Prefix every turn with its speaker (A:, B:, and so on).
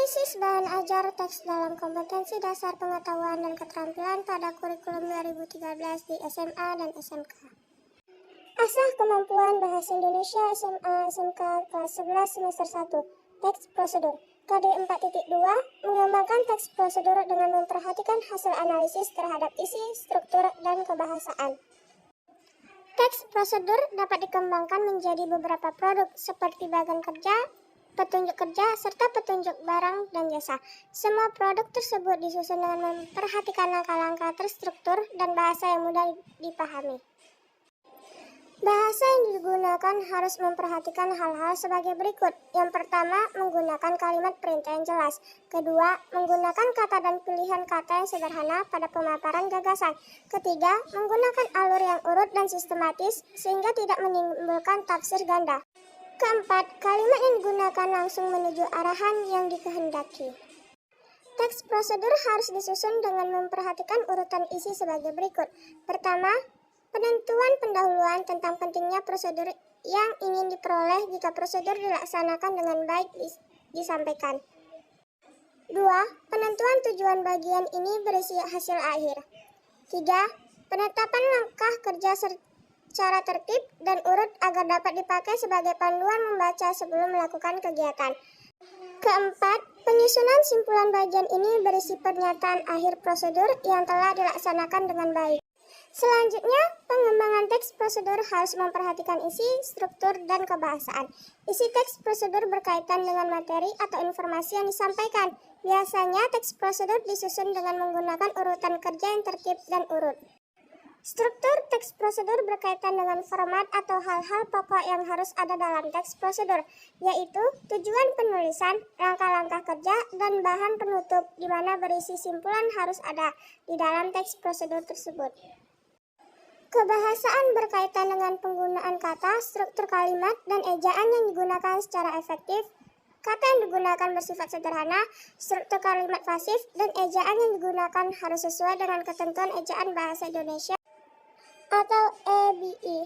A: Analisis bahan ajar teks dalam kompetensi dasar pengetahuan dan keterampilan pada kurikulum 2013 di SMA dan SMK. Asah kemampuan bahasa Indonesia SMA SMK kelas 11 semester 1. Teks prosedur. KD 4.2 mengembangkan teks prosedur dengan memperhatikan hasil analisis terhadap isi, struktur, dan kebahasaan. Teks prosedur dapat dikembangkan menjadi beberapa produk seperti bagan kerja, petunjuk kerja, serta petunjuk barang dan jasa. Semua produk tersebut disusun dengan memperhatikan langkah-langkah terstruktur dan bahasa yang mudah dipahami. Bahasa yang digunakan harus memperhatikan hal-hal sebagai berikut. Yang pertama, menggunakan kalimat perintah yang jelas. Kedua, menggunakan kata dan pilihan kata yang sederhana pada pemaparan gagasan. Ketiga, menggunakan alur yang urut dan sistematis sehingga tidak menimbulkan tafsir ganda. Keempat, kalimat yang digunakan langsung menuju arahan yang dikehendaki. Teks prosedur harus disusun dengan memperhatikan urutan isi sebagai berikut. Pertama, penentuan pendahuluan tentang pentingnya prosedur yang ingin diperoleh jika prosedur dilaksanakan dengan baik disampaikan. 2. Penentuan tujuan bagian ini berisi hasil akhir. 3. Penetapan langkah kerja secara tertib dan urut agar dapat dipakai sebagai panduan membaca sebelum melakukan kegiatan. Keempat, penyusunan simpulan bagian ini berisi pernyataan akhir prosedur yang telah dilaksanakan dengan baik. Selanjutnya, pengembangan teks prosedur harus memperhatikan isi, struktur, dan kebahasaan. Isi teks prosedur berkaitan dengan materi atau informasi yang disampaikan. Biasanya, teks prosedur disusun dengan menggunakan urutan kerja yang tertib dan urut. Struktur teks prosedur berkaitan dengan format atau hal-hal pokok yang harus ada dalam teks prosedur, yaitu tujuan penulisan, langkah-langkah kerja, dan bahan penutup, di mana berisi simpulan harus ada di dalam teks prosedur tersebut. Kebahasaan berkaitan dengan penggunaan kata, struktur kalimat, dan ejaan yang digunakan secara efektif. Kata yang digunakan bersifat sederhana, struktur kalimat pasif, dan ejaan yang digunakan harus sesuai dengan ketentuan ejaan bahasa Indonesia atau EBI.